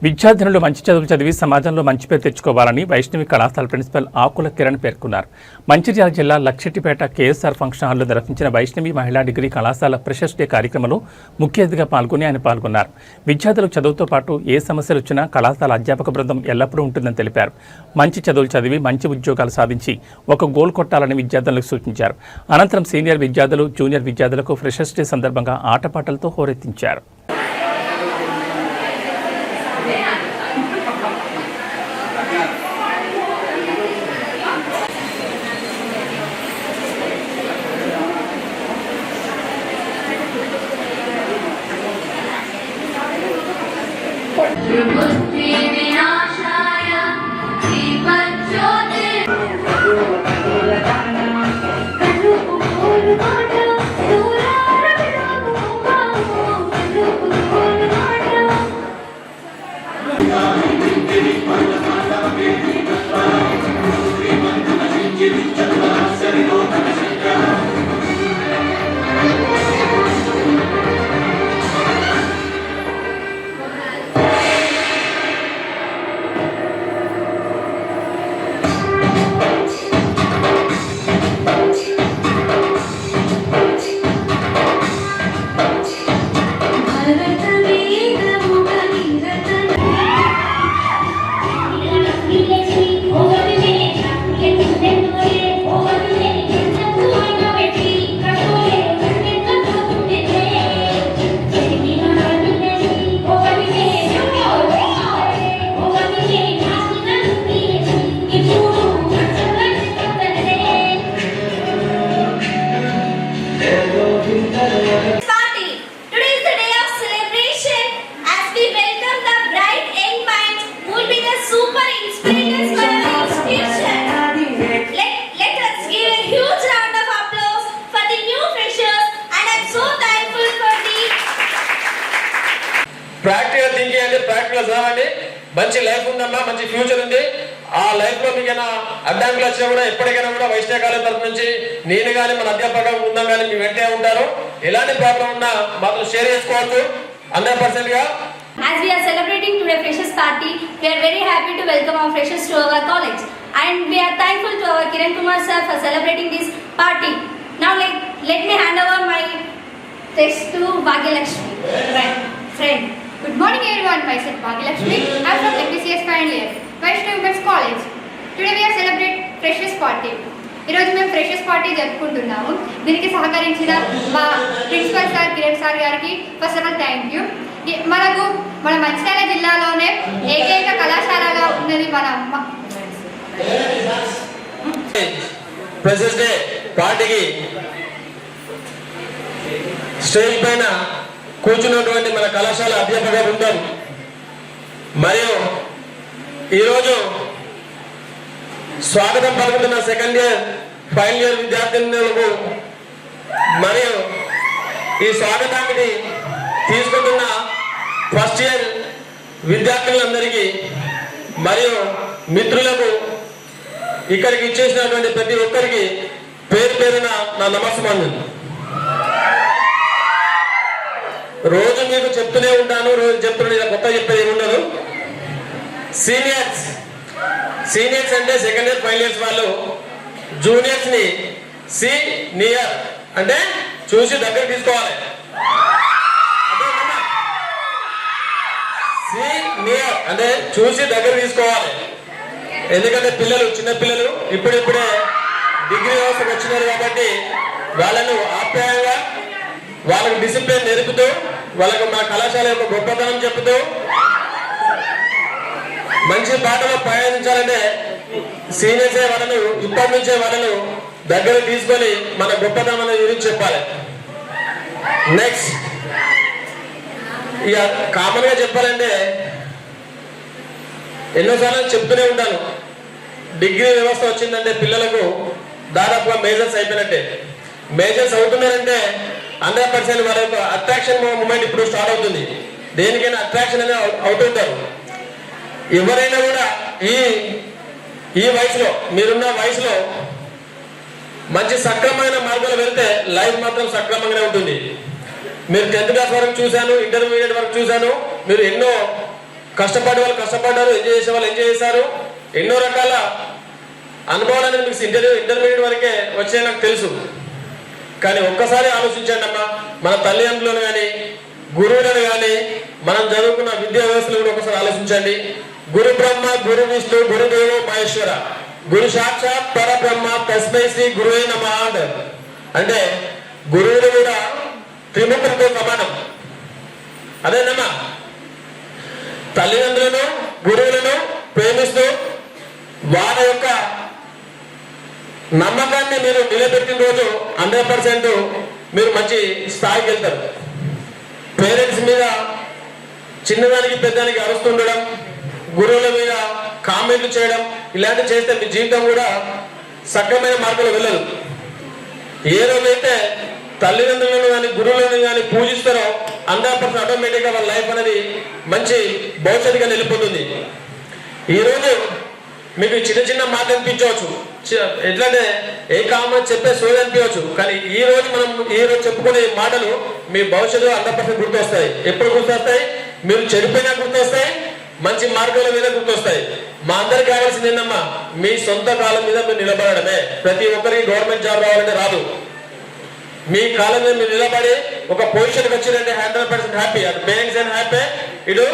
విద్యార్థినులు మంచి చదువులు చదివి సమాజంలో మంచి పేరు తెచ్చుకోవాలని వైష్ణవి కళాశాల ప్రిన్సిపల్ ఆకుల కిరణ్ పేర్కొన్నారు. మంచిర్యాల జిల్లా లక్షెట్టిపేట కేఎస్ఆర్ ఫంక్షన్ హాల్లో నిర్వహించిన వైష్ణవి మహిళా డిగ్రీ కళాశాల ఫ్రెషర్స్ డే కార్యక్రమంలో ముఖ్య అతిథిగా పాల్గొని ఆయన పాల్గొన్నారు. విద్యార్థులకు చదువుతో పాటు ఏ సమస్యలు వచ్చినా కళాశాల అధ్యాపక బృందం ఎల్లప్పుడూ ఉంటుందని తెలిపారు. మంచి చదువులు చదివి మంచి ఉద్యోగాలు సాధించి ఒక గోల్ కొట్టాలని విద్యార్థులకు సూచించారు. అనంతరం సీనియర్ విద్యార్థులు, జూనియర్ విద్యార్థులకు ఫ్రెషర్స్ డే సందర్భంగా ఆటపాటలతో హోరెత్తించారు. ప్రాక్టికల్ థింకింగ్ అంటే ప్రాక్టికల్ చదవండి. మంచి లైఫ్ ఉందమ్మా, మంచి ఫ్యూచర్ ఉంది. ఆ లైఫ్ లో మీకైనా అడ్డంకులు వచ్చినా కూడా ఎప్పటికైనా కూడా వైష్ణవ కాలేజ్ తరఫు నుంచి నేను కానీ మన అధ్యాపక బృందం కానీ మీ వెంటే ఉంటారు. ఎలాంటి ప్రాబ్లం ఉన్నా మాత్రం షేర్ చేసుకోవచ్చు 100% గా. As we are celebrating today freshers party, we are very happy to welcome our freshers to our college, and we are thankful to our Kiran Kumar sir for celebrating this party. Now let me hand over my text to Bhagyalakshmi. Friend. Good morning everyone, myself Bhagyalakshmi. I am from MPCS final year, Vaishnavi Women's College. Today we are celebrate freshers party. ఈరోజు మేము freshers party జరుపుకుంటున్నాము. దీనికి సహకరించిన మా principal sir Kiran sir గారికి first of all thank you. మన మంచిర్యాల జిల్లాలోనే ఏకైక కళాశాలగా ఉన్నది మన ఫ్రెషర్స్ డే పార్టీకి స్టేజ్ పైన కూర్చున్నటువంటి మన కళాశాల అధ్యాపక బృందం మరియు ఈరోజు స్వాగతం పలుకుతున్న సెకండ్ ఇయర్ ఫైనల్ ఇయర్ విద్యార్థులకు మరియు ఈ స్వాగతానికి తీసుకుంటున్న ఫస్ట్ ఇయర్ విద్యార్థులందరికీ మరియు మిత్రులకు ఇక్కడికి ఇచ్చేసినటువంటి ప్రతి ఒక్కరికి పేరు పేరున నా నమస్కారం. రోజు మీకు చెప్తూనే ఉంటాను, రోజు చెప్తున్నా, కొత్త చెప్పేది ఉండదు. సీనియర్స్ అంటే సెకండ్ ఇయర్ ఫైనల్ ఇయర్స్ వాళ్ళు జూనియర్స్ ని సీనియర్ అంటే చూసి దగ్గర తీసుకోవాలి. సీనియర్ అంటే చూసి దగ్గర తీసుకోవాలి. ఎందుకంటే చిన్న పిల్లలు ఇప్పుడిప్పుడే డిగ్రీ వ్యవస్థకు వచ్చినారు కాబట్టి వాళ్ళను ఆప్యాయంగా వాళ్ళకు డిసిప్లిన్ నేర్పుతూ వాళ్ళకు మా కళాశాల యొక్క గొప్పతనం చెప్తూ మంచి బాటలో ప్రయాణించాలంటే సీనియర్సే వాళ్ళను ఇప్పటి నుంచే వాళ్ళను దగ్గర తీసుకొని మన గొప్పతనం గురించి చెప్పాలి. నెక్స్ట్ ఇక కామన్ గా చెప్పాలంటే ఎన్నోసార్లు చెప్తూనే ఉంటాను, డిగ్రీ వ్యవస్థ వచ్చిందంటే పిల్లలకు దాదాపుగా మేజర్స్ అయిపోయినట్టే. మేజర్స్ అవుతున్నారంటే 100% వాళ్ళ యొక్క అట్రాక్షన్ మూమెంట్ ఇప్పుడు స్టార్ట్ అవుతుంది. దేనికైనా అట్రాక్షన్ అనేది అవుతుంటారు. ఎవరైనా కూడా ఈ వయసులో మీరున్న వయసులో మంచి సక్రమమైన మార్గంలో వెళ్తే లైఫ్ మాత్రం సక్రమంగానే ఉంటుంది. మీరు 10th క్లాస్ వరకు చూశాను, ఇంటర్మీడియట్ వరకు చూశాను, మీరు ఎన్నో కష్టపడే వాళ్ళు కష్టపడ్డారు, ఎంజాయ్ చేసే వాళ్ళు ఎంజాయ్ చేశారు. ఎన్నో రకాల అనుభవాలు అనేది మీకు ఇంటర్మీడియట్ వరకే వచ్చాయి నాకు తెలుసు. కానీ ఒక్కసారి ఆలోచించండి అమ్మా, మన తల్లిదండ్రులను కానీ గురువులను కానీ మనం చదువుకున్న విద్యా వ్యవస్థలు కూడా ఒకసారి ఆలోచించండి. గురు బ్రహ్మ గురు విష్ణు గురుదేవో మహేశ్వర గురు సాక్షాత్ పరబ్రహ్మ తస్మై శ్రీ గురువే నమః అంటారు. అంటే గురువులు కూడా త్రిమూర్తులతో సమానం. అదేనమ్మా, తల్లిదండ్రులను గురువులను ప్రేమిస్తూ వాళ్ళ యొక్క నమ్మకాన్ని మీరు నిలబెట్టిన రోజు 100% మీరు మంచి స్థాయికి వెళ్తారు. పేరెంట్స్ మీద చిన్నదానికి పెద్దానికి అరుస్తుండడం, గురువుల మీద కామెంట్లు చేయడం, ఇలాంటివి చేస్తే మీ జీవితం కూడా సక్రమైన మార్గంలో వెళ్ళదు. ఏ రోజైతే తల్లిదండ్రులను కానీ గురువులను కానీ పూజిస్తారో 100% ఆటోమేటిక్గా వాళ్ళ లైఫ్ అనేది మంచి భవిష్యత్తుగా వెళ్ళిపోతుంది. ఈరోజు మీకు చిన్న చిన్న మాట అనిపించవచ్చు, ఎట్లంటే ఏ కామని చెప్పే సోది అనిపించవచ్చు. కానీ ఈ రోజు చెప్పుకునే మాటలు మీ భవిష్యత్తులో 100% గుర్తొస్తాయి. ఎప్పుడు గుర్తొస్తాయి? మీరు చెడిపోయినా గుర్తొస్తాయి, మంచి మార్గాల మీద గుర్తొస్తాయి. మా అందరికి కావాల్సింది ఏంటమ్మా, మీ సొంత కాలం మీద మీరు నిలబడమే. ప్రతి ఒక్కరికి గవర్నమెంట్ జాబ్ రావాలంటే రాదు. మీ కాలం మీద మీరు నిలబడి ఒక పొజిషన్కి వచ్చిందంటే 100% హ్యాపీ. అటు పేరెంట్స్ అయినా హ్యాపీ, ఇటు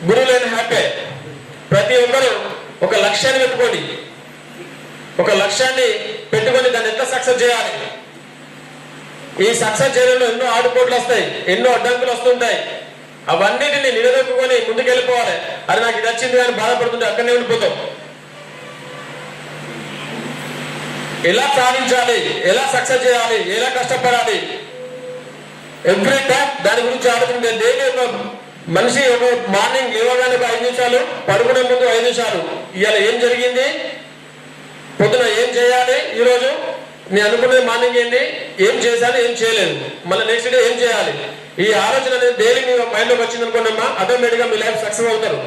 గురువులైనా హ్యాపీ. ప్రతి ఒక్కరు ఒక లక్ష్యాన్ని పెట్టుకోండి. ఒక లక్ష్యాన్ని పెట్టుకొని దాన్ని ఎంత సక్సెస్ చేయాలి. ఈ సక్సెస్ చేయడంలో ఎన్నో ఆటుపోట్లు వస్తాయి, ఎన్నో అడ్డంకులు వస్తుంటాయి. అవన్నిటిని నిలదొక్కుని ముందుకెళ్ళిపోవాలి. అది నాకు ఇది వచ్చింది కానీ బాధపడుతుంటే అక్కడనే ఉండిపోతాం. ఎలా సాధించాలి, ఎలా సక్సెస్ చేయాలి, ఎలా కష్టపడాలి, ఎవ్రీ టైం దాని గురించి ఆలోచించే. డైలీ ఒక మనిషి ఒక మార్నింగ్ లేవగానే ఒక 5 నిమిషాలు, పడుకునే ముందు 5 నిమిషాలు, ఇవాళ ఏం జరిగింది, పొద్దున ఏం చేయాలి, ఈరోజు నేను అనుకునేది మార్నింగ్ ఏంటి, ఏం చేశాను, ఏం చేయలేదు, మళ్ళీ నెక్స్ట్ డే ఏం చేయాలి. ఈ ఆలోచన అనేది డైలీ మీ మైండ్లోకి వచ్చింది అనుకోండి అమ్మా, ఆటోమేటిక్గా మీ లైఫ్ సక్సెస్ అవుతారు.